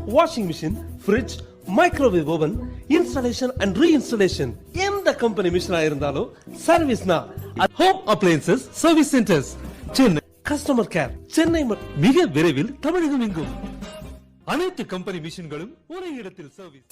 washing machine, fridge, microwave oven, installation and reinstallation. எந்த company மிஷினா இருந்தாலும் சர்வீஸ்னா home appliances service centers Chennai. Customer care Chennai மிக விரைவில் தமிழகம் எங்கும். அனைத்து கம்பெனி மிஷின்களும் ஒரே இடத்தில் சர்வீஸ்.